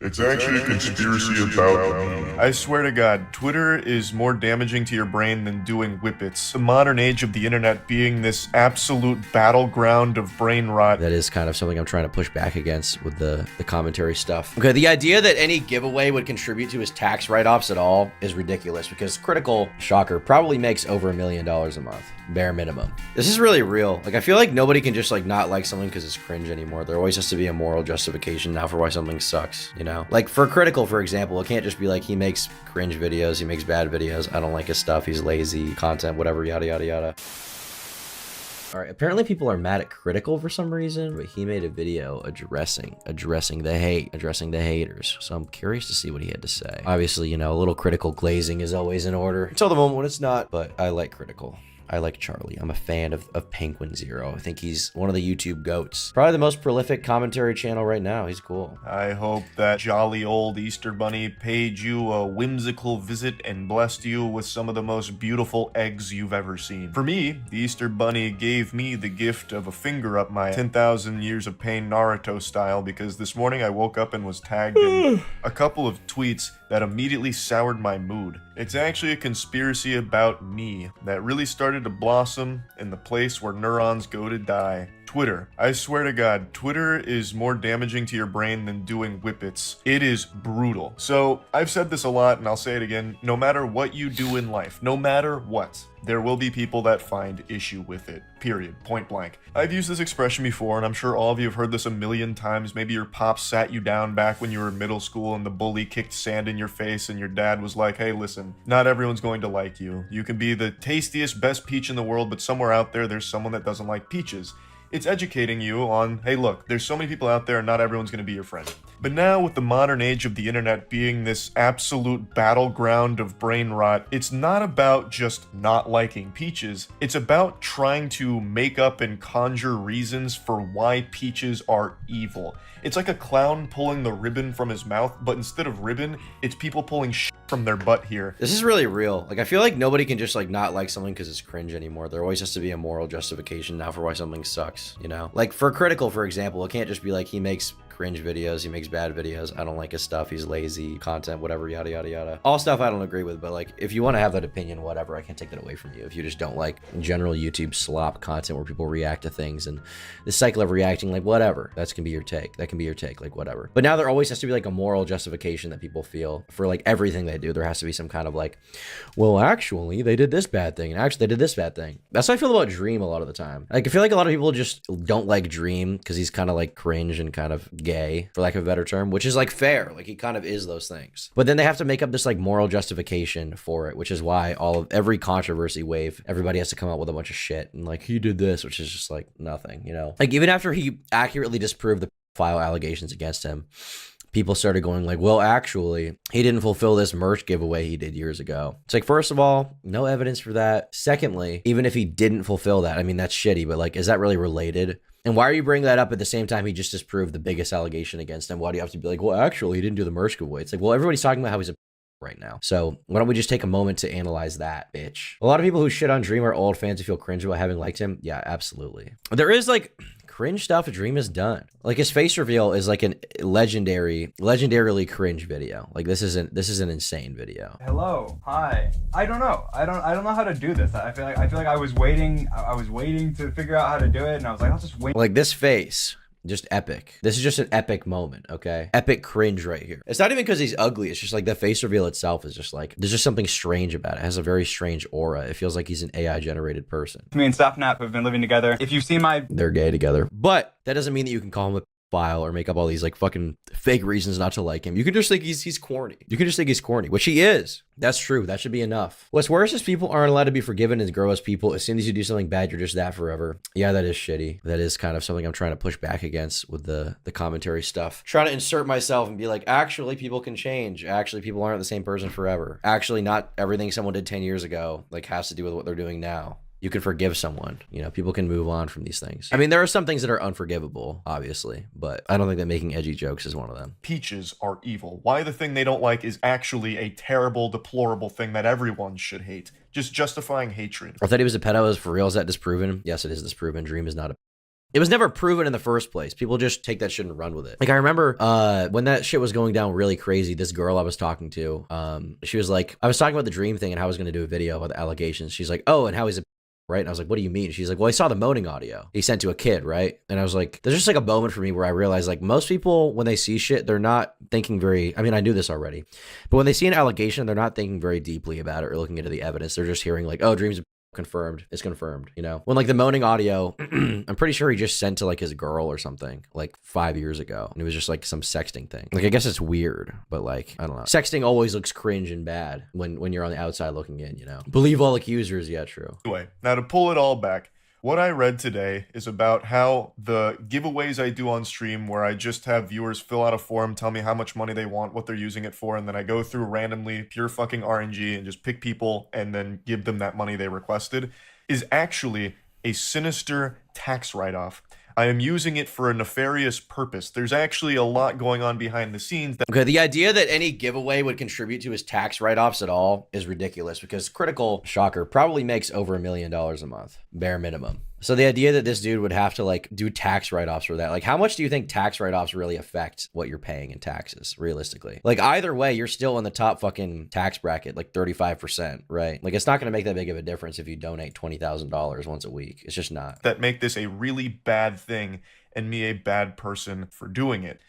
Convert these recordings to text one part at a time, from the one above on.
It's actually a conspiracy about me. I swear to God, Twitter is more damaging to your brain than doing whippets. The modern age of the internet being this absolute battleground of brain rot. That is kind of something I'm trying to push back against with the commentary stuff. Okay, the idea that any giveaway would contribute to his tax write-offs at all is ridiculous because Critical, shocker, probably makes over $1 million a month. Bare minimum. This is really real. Like, I feel like nobody can just like not like something because it's cringe anymore. There always has to be a moral justification now for why something sucks, you know? Like for Critical, for example, it can't just be like he makes cringe videos, he makes bad videos, I don't like his stuff, he's lazy, content, whatever, yada, yada, yada. All right, apparently people are mad at Critical for some reason, but he made a video addressing the hate, addressing the haters. So I'm curious to see what he had to say. Obviously, you know, a little critical glazing is always in order until the moment when it's not, but I like Critical. I like Charlie. I'm a fan of Penguinz0. I think he's one of the YouTube goats. Probably the most prolific commentary channel right now. He's cool. I hope that jolly old Easter Bunny paid you a whimsical visit and blessed you with some of the most beautiful eggs you've ever seen. For me, the Easter Bunny gave me the gift of a finger up my 10,000 years of pain Naruto style because this morning I woke up and was tagged in a couple of tweets that immediately soured my mood. It's actually a conspiracy about me that really started to blossom in the place where neurons go to die. Twitter. I swear to God, Twitter is more damaging to your brain than doing whippets. It is brutal. So I've said this a lot and I'll say it again. No matter what you do in life, no matter what, there will be people that find issue with it. Period. Point blank. I've used this expression before and I'm sure all of you have heard this a million times. Maybe your pops sat you down back when you were in middle school and the bully kicked sand in your face and your dad was like, hey, listen, not everyone's going to like you. You can be the tastiest, best peach in the world, but somewhere out there, there's someone that doesn't like peaches. It's educating you on, hey, look, there's so many people out there and not everyone's going to be your friend. But now with the modern age of the internet being this absolute battleground of brain rot, it's not about just not liking peaches. It's about trying to make up and conjure reasons for why peaches are evil. It's like a clown pulling the ribbon from his mouth, but instead of ribbon, it's people pulling shit from their butt here. This is really real. Like, I feel like nobody can just like not like something because it's cringe anymore. There always has to be a moral justification now for why something sucks, you know? Like for Critical, for example, it can't just be like he makes cringe videos, he makes bad videos, I don't like his stuff, he's lazy, content, whatever, yada, yada, yada. All stuff I don't agree with, but like, if you want to have that opinion, whatever, I can't take that away from you. If you just don't like general YouTube slop content where people react to things and the cycle of reacting, like whatever, that can be your take. That can be your take, like whatever. But now there always has to be like a moral justification that people feel for like everything they do. There has to be some kind of like, well, actually, they did this bad thing, and actually they did this bad thing. That's how I feel about Dream a lot of the time. Like, I feel like a lot of people just don't like Dream because he's kind of like cringe and kind of gay, for lack of a better term, which is like fair. Like, he kind of is those things. But then they have to make up this like moral justification for it, which is why every controversy wave, everybody has to come out with a bunch of shit and like, he did this, which is just like nothing, you know? Like, even after he accurately disproved the file allegations against him, people started going like, well, actually, he didn't fulfill this merch giveaway he did years ago. It's like, first of all, no evidence for that. Secondly, even if he didn't fulfill that, I mean, that's shitty, but like, is that really related? And why are you bringing that up at the same time he just disproved the biggest allegation against him? Why do you have to be like, well, actually, he didn't do the merch giveaway? It's like, well, everybody's talking about how he's a right now. So why don't we just take a moment to analyze that, bitch? A lot of people who shit on Dream are old fans who feel cringe about having liked him. Yeah, absolutely. There is like cringe stuff Dream has done. Like, his face reveal is like an legendarily cringe video. Like, this is an insane video. Hello, hi. I don't know how to do this. I feel like I was waiting to figure out how to do it, and I was like, I'll just wait. Like, this face, just epic. This is just an epic moment, okay? Epic cringe right here. It's not even because he's ugly. It's just like the face reveal itself is just like, there's just something strange about it. It has a very strange aura. It feels like he's an AI generated person. Me and Staffnap have been living together. If you've seen they're gay together. But that doesn't mean that you can call him a file or make up all these like fucking fake reasons not to like him. You can just think he's corny. You can just think he's corny, which he is. That's true. That should be enough. What's worse is people aren't allowed to be forgiven and grow as people. As soon as you do something bad, you're just that forever. Yeah, that is shitty. That is kind of something I'm trying to push back against with the commentary stuff. Trying to insert myself and be like, actually, people can change. Actually, people aren't the same person forever. Actually, not everything someone did 10 years ago like has to do with what they're doing now. You can forgive someone, you know, people can move on from these things. I mean, there are some things that are unforgivable, obviously, but I don't think that making edgy jokes is one of them. Peaches are evil. Why the thing they don't like is actually a terrible, deplorable thing that everyone should hate. Just justifying hatred. I thought he was a pedo. Is for real? Is that disproven? Yes, it is disproven. Dream is not a It was never proven in the first place. People just take that shit and run with it. Like, I remember when that shit was going down really crazy, this girl I was talking to, she was like, I was talking about the dream thing and how I was going to do a video about the allegations. She's like, oh, and how he's a right? And I was like, what do you mean? She's like, well, I saw the moaning audio he sent to a kid, right? And I was like, there's just like a moment for me where I realized, like, most people, when they see shit, they're not thinking very, I mean, I knew this already, but when they see an allegation, they're not thinking very deeply about it or looking into the evidence. They're just hearing like, oh, dreams confirmed, it's confirmed, you know? When like the moaning audio, I'm pretty sure he just sent to like his girl or something like 5 years ago, and it was just like some sexting thing. Like, I guess it's weird, but like, I don't know. Sexting always looks cringe and bad when you're on the outside looking in, you know? Believe all accusers, yeah, true. Anyway, now to pull it all back, what I read today is about how the giveaways I do on stream, where I just have viewers fill out a form, tell me how much money they want, what they're using it for, and then I go through randomly pure fucking RNG and just pick people and then give them that money they requested, is actually a sinister tax write-off. I am using it for a nefarious purpose. There's actually a lot going on behind the scenes. Okay, the idea that any giveaway would contribute to his tax write-offs at all is ridiculous, because Critical, shocker, probably makes over $1 million a month, bare minimum. So the idea that this dude would have to like do tax write-offs for that, like, how much do you think tax write-offs really affect what you're paying in taxes, realistically? Like, either way, you're still in the top fucking tax bracket, like 35%, right? Like, it's not going to make that big of a difference if you donate $20,000 once a week. It's just not. That make this a really bad thing and me a bad person for doing it.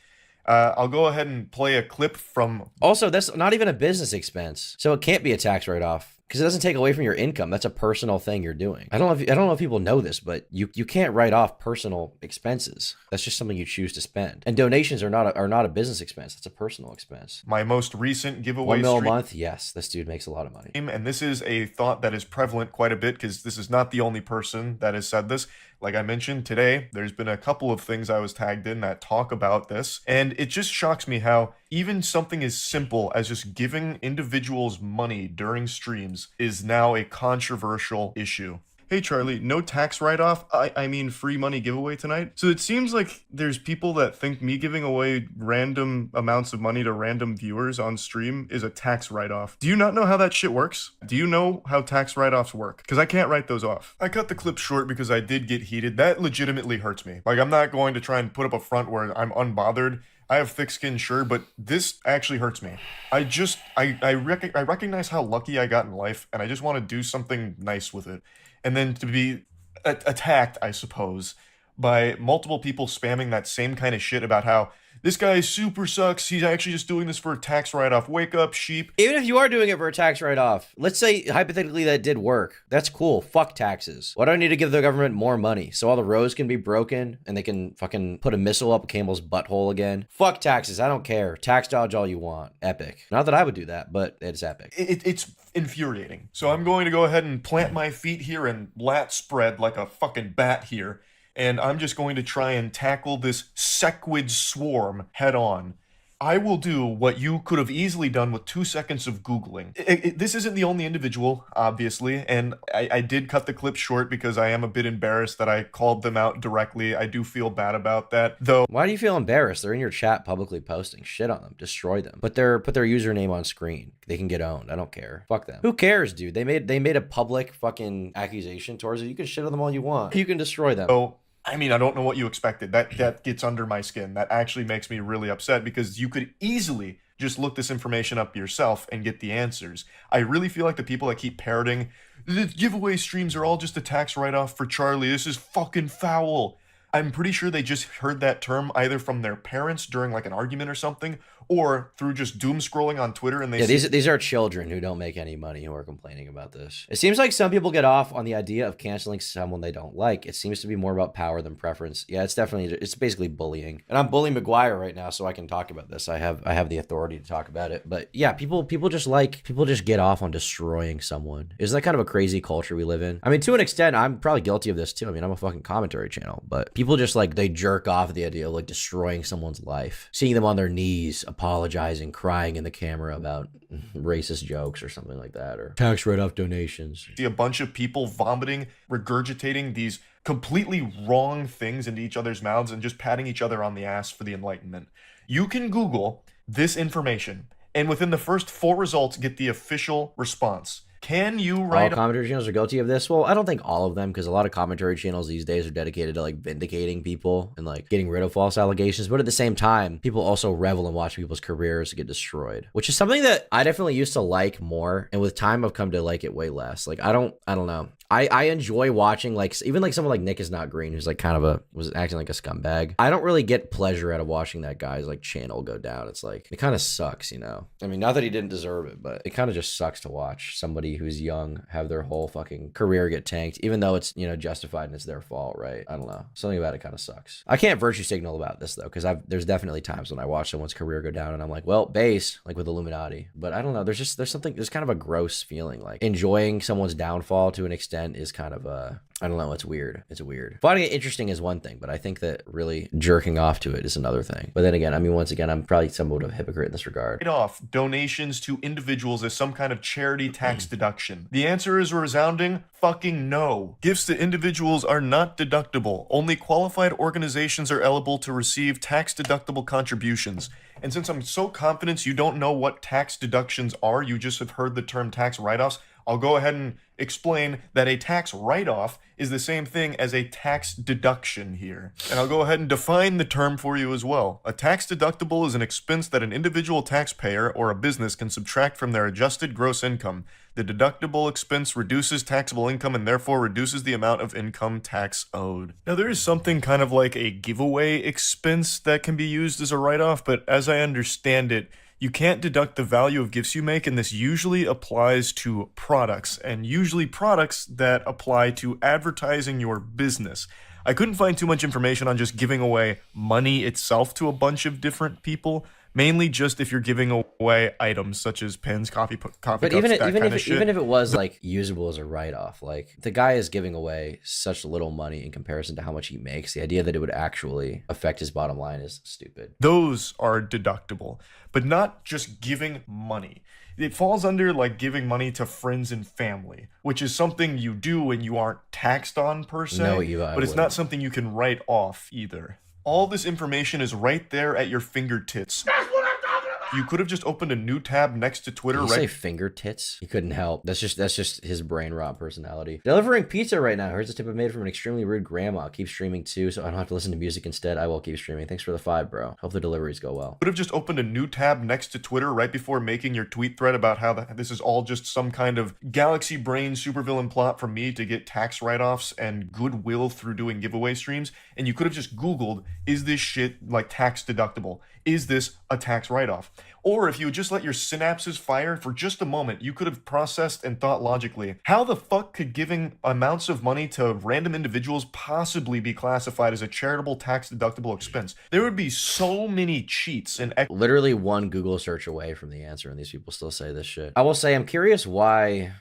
I'll go ahead and play a clip from... Also, that's not even a business expense, so it can't be a tax write-off, because it doesn't take away from your income. That's a personal thing you're doing. I don't know if people know this, but you can't write off personal expenses. That's just something you choose to spend. And donations are not a business expense. That's a personal expense. My most recent giveaway $1 million a month, yes, this dude makes a lot of money. And this is a thought that is prevalent quite a bit, because this is not the only person that has said this. Like I mentioned today, there's been a couple of things I was tagged in that talk about this, and it just shocks me how even something as simple as just giving individuals money during streams is now a controversial issue. Hey Charlie, no tax write-off? I mean free money giveaway tonight? So it seems like there's people that think me giving away random amounts of money to random viewers on stream is a tax write-off. Do you not know how that shit works? Do you know how tax write-offs work? Because I can't write those off. I cut the clip short because I did get heated. That legitimately hurts me. Like, I'm not going to try and put up a front where I'm unbothered. I have thick skin, sure, but this actually hurts me. I recognize how lucky I got in life, and I just want to do something nice with it. And then to be attacked, I suppose, by multiple people spamming that same kind of shit about how this guy super sucks, he's actually just doing this for a tax write-off. Wake up, sheep. Even if you are doing it for a tax write-off, let's say hypothetically that did work. That's cool. Fuck taxes. Why do I need to give the government more money? So all the roads can be broken and they can fucking put a missile up a camel's butthole again? Fuck taxes. I don't care. Tax dodge all you want. Epic. Not that I would do that, but it's epic. It's infuriating. So I'm going to go ahead and plant my feet here and lat spread like a fucking bat here. And I'm just going to try and tackle this sequid swarm head on. I will do what you could have easily done with 2 seconds of Googling. This isn't the only individual, obviously, and I did cut the clip short because I am a bit embarrassed that I called them out directly. I do feel bad about that, though. Why do you feel embarrassed? They're in your chat publicly posting. Shit on them. Destroy them. Put their username on screen. They can get owned. I don't care. Fuck them. Who cares, dude? They made a public fucking accusation towards it. You can shit on them all you want. You can destroy them. So, I mean, I don't know what you expected. That gets under my skin. That actually makes me really upset because you could easily just look this information up yourself and get the answers. I really feel like the people that keep parroting, the giveaway streams are all just a tax write-off for Charlie. This is fucking foul. I'm pretty sure they just heard that term either from their parents during like an argument or something, or through just doom scrolling on Twitter, and these are children who don't make any money who are complaining about this. It seems like some people get off on the idea of canceling someone they don't like. It seems to be more about power than preference. Yeah, it's basically bullying. And I'm bullying McGuire right now, so I can talk about this. I have the authority to talk about it. But yeah, people just get off on destroying someone. Isn't that kind of a crazy culture we live in? I mean, to an extent, I'm probably guilty of this too. I mean, I'm a fucking commentary channel, but people just like, they jerk off at the idea of like destroying someone's life, seeing them on their knees, apologizing, crying in the camera about racist jokes or something like that, or tax write-off donations. See a bunch of people vomiting, regurgitating these completely wrong things into each other's mouths and just patting each other on the ass for the enlightenment. You can Google this information, and within the first 4 results, get the official response. Can you All write commentary channels are guilty of this? Well, I don't think all of them, because a lot of commentary channels these days are dedicated to like vindicating people and like getting rid of false allegations. But at the same time, people also revel in watching people's careers get destroyed, which is something that I definitely used to like more. And with time, I've come to like it way less. Like I don't know. I enjoy watching like even like someone like Nick is Not Green, who's like kind of was acting like a scumbag. I don't really get pleasure out of watching that guy's like channel go down. It's like, it kind of sucks, you know? I mean, not that he didn't deserve it, but it kind of just sucks to watch somebody who's young have their whole fucking career get tanked, even though it's, you know, justified and it's their fault, right? I don't know. Something about it kind of sucks. I can't virtue signal about this though, because there's definitely times when I watch someone's career go down and I'm like, well, base, like with Illuminati. But I don't know. There's kind of a gross feeling. Like enjoying someone's downfall to an extent is kind of I don't know. It's weird. It's weird. Finding it interesting is one thing, but I think that really jerking off to it is another thing. But then again, I mean, once again, I'm probably somewhat of a hypocrite in this regard. off donations to individuals as some kind of charity tax deduction? The answer is a resounding fucking no. Gifts to individuals are not deductible. Only qualified organizations are eligible to receive tax deductible contributions. And since I'm so confident you don't know what tax deductions are, you just have heard the term tax write-offs, I'll go ahead and explain that a tax write-off is the same thing as a tax deduction here. And I'll go ahead and define the term for you as well. A tax deductible is an expense that an individual taxpayer or a business can subtract from their adjusted gross income. The deductible expense reduces taxable income and therefore reduces the amount of income tax owed. Now there is something kind of like a giveaway expense that can be used as a write-off, but as I understand it, you can't deduct the value of gifts you make, and this usually applies to products, and usually products that apply to advertising your business. I couldn't find too much information on just giving away money itself to a bunch of different people, mainly just if you're giving away items such as pens, coffee cups, But even if it was like usable as a write-off, like the guy is giving away such little money in comparison to how much he makes, the idea that it would actually affect his bottom line is stupid. Those are deductible, but not just giving money. It falls under like giving money to friends and family, which is something you do when you aren't taxed on per se, but it's not something you can write off either. All this information is right there at your fingertips. That's what I'm talking about! You could have just opened a new tab next to Twitter. Did you say fingertits? You couldn't help. That's just his brain rot personality. Delivering pizza right now. Here's a tip I made from an extremely rude grandma. Keep streaming too, so I don't have to listen to music instead. I will keep streaming. Thanks for the 5, bro. Hope the deliveries go well. Could have just opened a new tab next to Twitter right before making your tweet thread about how this is all just some kind of galaxy brain supervillain plot for me to get tax write-offs and goodwill through doing giveaway streams. And you could have just Googled, is this shit like tax deductible? Is this a tax write-off? Or if you would just let your synapses fire for just a moment, you could have processed and thought logically, how the fuck could giving amounts of money to random individuals possibly be classified as a charitable tax deductible expense? There would be so many cheats and literally one Google search away from the answer, and these people still say this shit. I will say I'm curious why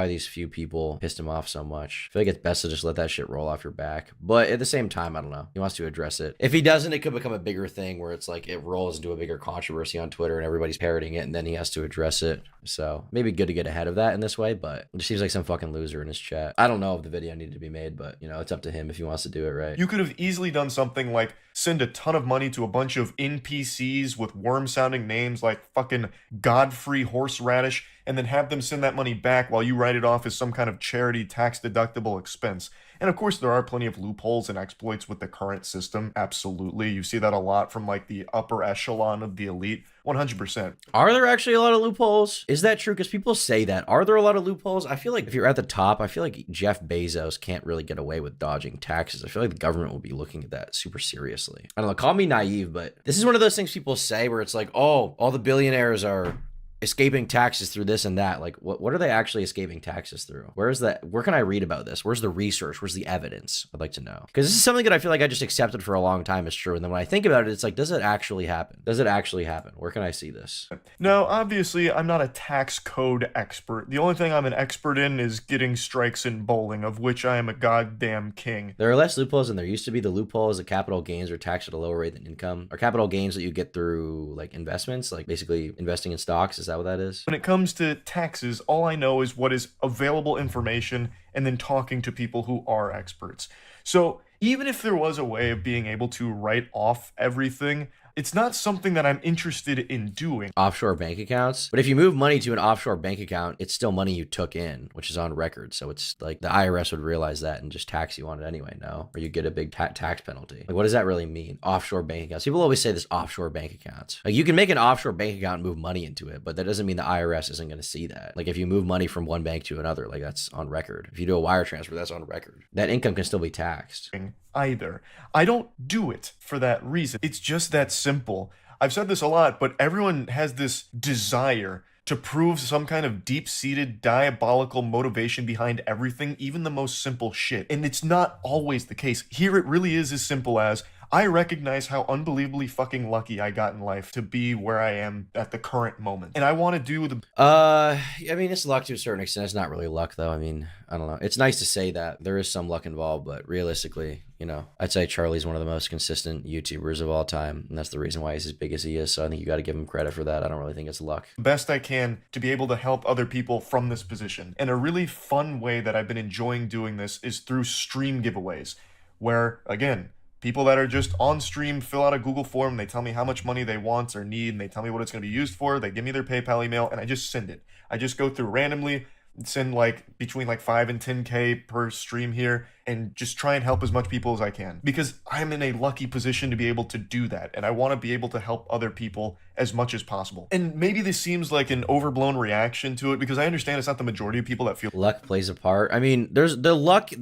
these few people pissed him off so much. I feel like it's best to just let that shit roll off your back. But at the same time, I don't know. He wants to address it. If he doesn't, it could become a bigger thing where it's like it rolls into a bigger controversy on Twitter and everybody's parroting it, and then he has to address it. So maybe good to get ahead of that in this way, but it just seems like some fucking loser in his chat. I don't know if the video needed to be made, but you know, it's up to him if he wants to do it right. You could have easily done something like send a ton of money to a bunch of NPCs with worm-sounding names like fucking Godfrey Horseradish, and then have them send that money back while you write it off as some kind of charity tax-deductible expense. And of course, there are plenty of loopholes and exploits with the current system, absolutely. You see that a lot from like the upper echelon of the elite, 100%. Are there actually a lot of loopholes? Is that true? Because people say that. Are there a lot of loopholes? I feel like if you're at the top, I feel like Jeff Bezos can't really get away with dodging taxes. I feel like the government will be looking at that super seriously. I don't know, call me naive, but this is one of those things people say where it's like, oh, all the billionaires are escaping taxes through this and that. Like, what are they actually escaping taxes through? Where can I read about this? Where's the research? Where's the evidence? I'd like to know. Because this is something that I feel like I just accepted for a long time as true. And then when I think about it, it's like, does it actually happen? Does it actually happen? Where can I see this? No, obviously, I'm not a tax code expert. The only thing I'm an expert in is getting strikes in bowling, of which I am a goddamn king. There are less loopholes than there used to be. The loophole is that capital gains are taxed at a lower rate than income. Or capital gains that you get through like investments, like basically investing in stocks. Is that what that is? When it comes to taxes, all I know is what is available information and then talking to people who are experts. So even if there was a way of being able to write off everything, It's not something that I'm interested in doing. Offshore bank accounts. But if you move money to an offshore bank account, it's still money you took in, which is on record. So it's like the IRS would realize that and just tax you on it anyway, no? Or you get a big tax penalty. Like, what does that really mean? Offshore bank accounts. People always say this offshore bank accounts. Like, you can make an offshore bank account and move money into it, but that doesn't mean the IRS isn't going to see that. Like, if you move money from one bank to another, like, that's on record. If you do a wire transfer, that's on record. That income can still be taxed. Either. I don't do it for that reason. It's just that simple. I've said this a lot, but everyone has this desire to prove some kind of deep-seated diabolical motivation behind everything, even the most simple shit. And it's not always the case. Here it really is as simple as, I recognize how unbelievably fucking lucky I got in life to be where I am at the current moment. And I want to do the... I mean, it's luck to a certain extent. It's not really luck, though. I mean, I don't know. It's nice to say that. There is some luck involved, but realistically, you know, I'd say Charlie's one of the most consistent YouTubers of all time, and that's the reason why he's as big as he is, so I think you got to give him credit for that. I don't really think it's luck. Best I can to be able to help other people from this position. And a really fun way that I've been enjoying doing this is through stream giveaways, where, again, people that are just on stream fill out a Google form, they tell me how much money they want or need, and they tell me what it's going to be used for, they give me their PayPal email, and I just send it. I just go through randomly, send like between like 5 and 10K per stream here, and just try and help as much people as I can. Because I'm in a lucky position to be able to do that, and I want to be able to help other people as much as possible. And maybe this seems like an overblown reaction to it, because I understand it's not the majority of people that feel luck plays a part. I mean, there's the luck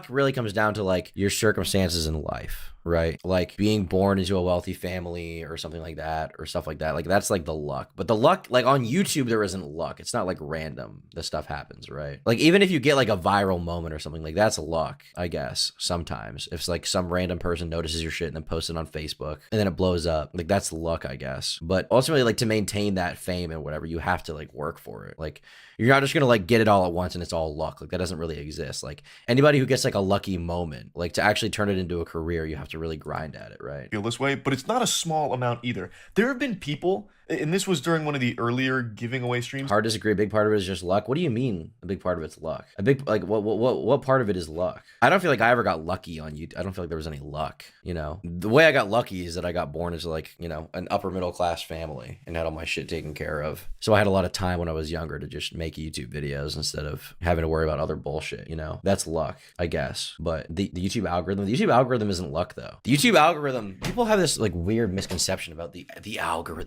really comes down to like your circumstances in life, right? Like being born into a wealthy family or something like that, or stuff like that. Like that's like the luck. But the luck, like on YouTube, there isn't luck. It's not like random. This stuff happens, right? Like even if you get like a viral moment or something, like that's luck, I guess. Sometimes if it's like some random person notices your shit and then posts it on Facebook and then it blows up, like that's luck, I guess. But ultimately, like to maintain that fame and whatever, you have to like work for it. Like you're not just gonna like get it all at once and it's all luck. Like that doesn't really exist. Like anybody who gets like a lucky moment, like to actually turn it into a career, you have to really grind at it, right? Feel this way, but it's not a small amount either. There have been people, and this was during one of the earlier giving away streams. Hard to disagree. A big part of it is just luck. What do you mean a big part of it's luck? A big, like what part of it is luck? I don't feel like I ever got lucky on YouTube. I don't feel like there was any luck, you know? The way I got lucky is that I got born into like, you know, an upper middle class family and had all my shit taken care of. So I had a lot of time when I was younger to just make YouTube videos instead of having to worry about other bullshit, you know? That's luck, I guess. But the YouTube algorithm isn't luck though. The YouTube algorithm, people have this like weird misconception about the algorithm.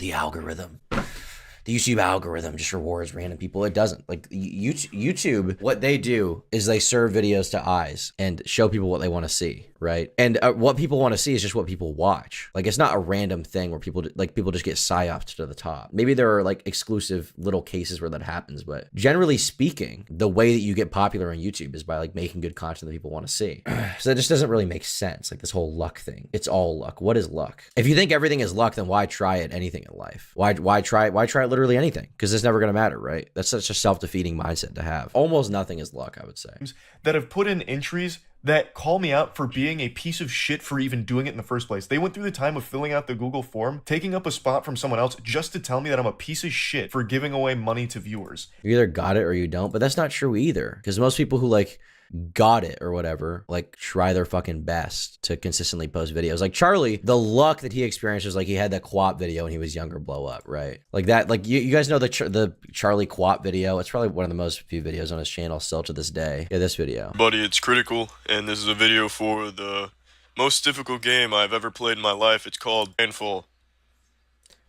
The YouTube algorithm just rewards random people. It doesn't. Like YouTube, what they do is they serve videos to eyes and show people what they want to see, right? And what people want to see is just what people watch. Like it's not a random thing where people just get psyoped to the top. Maybe there are like exclusive little cases where that happens, but generally speaking, the way that you get popular on YouTube is by like making good content that people want to see. So that just doesn't really make sense. Like this whole luck thing. It's all luck. What is luck? If you think everything is luck, then why try it anything in life? Why try it literally anything? Because it's never going to matter, right? That's such a self-defeating mindset to have. Almost nothing is luck, I would say. That have put in entries that call me out for being a piece of shit for even doing it in the first place. They went through the time of filling out the Google form, taking up a spot from someone else just to tell me that I'm a piece of shit for giving away money to viewers. You either got it or you don't, but that's not true either. Because most people who like got it or whatever, like try their fucking best to consistently post videos. Like Charlie, the luck that he experienced was like he had that co-op video when he was younger blow up, right? Like that, like you guys know the Charlie co-op video. It's probably one of the most viewed videos on his channel still to this day. Yeah, this video. Buddy, it's Critical, and this is a video for the most difficult game I've ever played in my life. It's called Painful.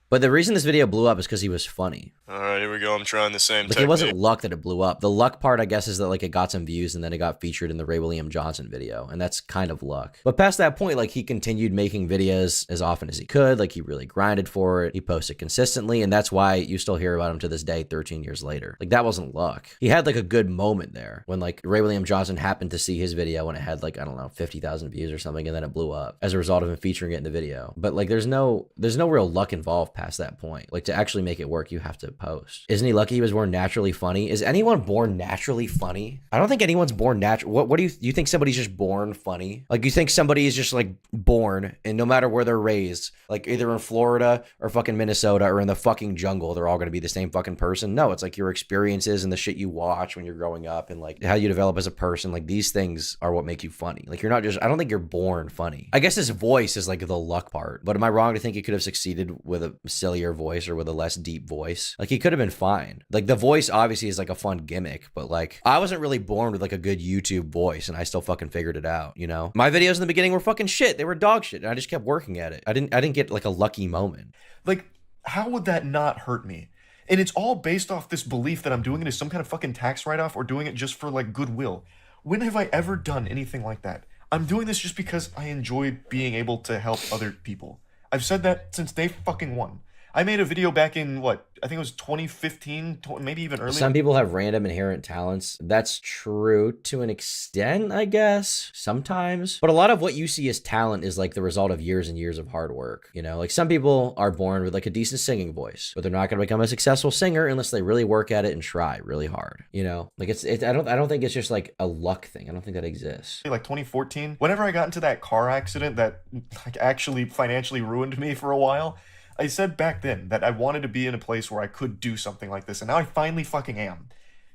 But the reason this video blew up is because he was funny. All right, here we go. I'm trying the same Like technique. it wasn't luck that it blew up. The luck part, I guess, is that like it got some views and then it got featured in the Ray William Johnson video, and that's kind of luck. But past that point, like he continued making videos as often as he could. Like he really grinded for it. He posted consistently, and that's why you still hear about him to this day, 13 years later. Like that wasn't luck. He had like a good moment there when like Ray William Johnson happened to see his video when it had like, I don't know, 50,000 views or something, and then it blew up as a result of him featuring it in the video. But like there's no real luck involved past past that point. Like, to actually make it work, you have to post. Isn't he lucky he was born naturally funny? Is anyone born naturally funny? I don't think anyone's born natural. What do you think somebody's just born funny? Like, you think somebody is just like born, and no matter where they're raised, like either in Florida or fucking Minnesota or in the fucking jungle, they're all going to be the same fucking person? No, it's like your experiences and the shit you watch when you're growing up and like how you develop as a person. Like, these things are what make you funny. Like, you're not just, I don't think you're born funny. I guess his voice is like the luck part, but am I wrong to think he could have succeeded with a sillier voice or with a less deep voice? Like, he could have been fine. Like, the voice obviously is like a fun gimmick, but like, I wasn't really born with like a good YouTube voice, and I still fucking figured it out, you know? My videos in the beginning were fucking shit. They were dog shit, and I just kept working at it. I didn't get like a lucky moment. Like, how would that not hurt me? And it's all based off this belief that I'm doing it as some kind of fucking tax write-off or doing it just for like goodwill. When have I ever done anything like that? I'm doing this just because I enjoy being able to help other people. I've said that since day fucking one. I made a video back in, what, I think it was 2015, maybe even earlier. Some people have random inherent talents. That's true to an extent, I guess, sometimes. But a lot of what you see as talent is like the result of years and years of hard work. You know, like some people are born with like a decent singing voice, but they're not going to become a successful singer unless they really work at it and try really hard. You know, like I don't think it's just like a luck thing. I don't think that exists. Like 2014, whenever I got into that car accident that like actually financially ruined me for a while, I said back then that I wanted to be in a place where I could do something like this, and now I finally fucking am.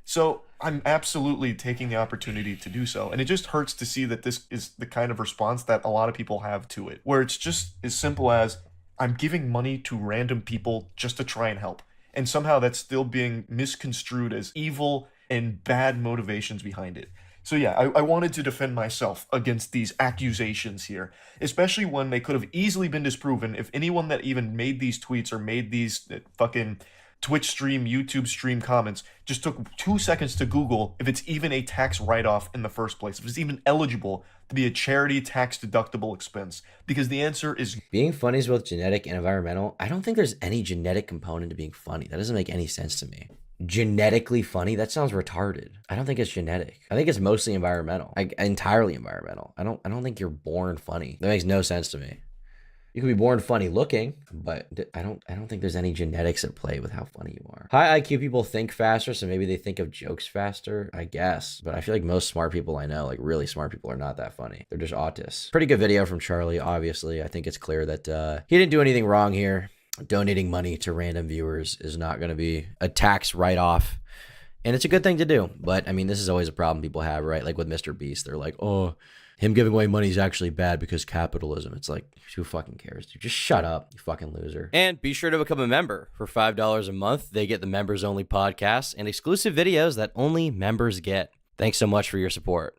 So I'm absolutely taking the opportunity to do so, and it just hurts to see that this is the kind of response that a lot of people have to it, where it's just as simple as, I'm giving money to random people just to try and help, and somehow that's still being misconstrued as evil and bad motivations behind it. So yeah, I wanted to defend myself against these accusations here, especially when they could have easily been disproven if anyone that even made these tweets or made these fucking Twitch stream, YouTube stream comments just took 2 seconds to Google if it's even a tax write-off in the first place, if it's even eligible to be a charity tax deductible expense, because the answer is... Being funny is both genetic and environmental. I don't think there's any genetic component to being funny. That doesn't make any sense to me. Genetically funny? That sounds retarded. I don't think it's genetic. I think it's mostly environmental. Like, entirely environmental. I don't think you're born funny. That makes no sense to me. You could be born funny looking, but I don't think there's any genetics at play with how funny you are. High IQ people think faster, so maybe they think of jokes faster, I guess. But I feel like most smart people I know, like really smart people, are not that funny. They're just autists. Pretty good video from Charlie, obviously. I think it's clear that he didn't do anything wrong here. Donating money to random viewers is not going to be a tax write-off, and it's a good thing to do. But I mean, this is always a problem people have, right? Like with Mr. Beast, they're like, oh, him giving away money is actually bad because capitalism. It's like, who fucking cares, dude? Just shut up, you fucking loser. And be sure to become a member. For $5 a month, they get the members only podcasts and exclusive videos that only members get. Thanks so much for your support.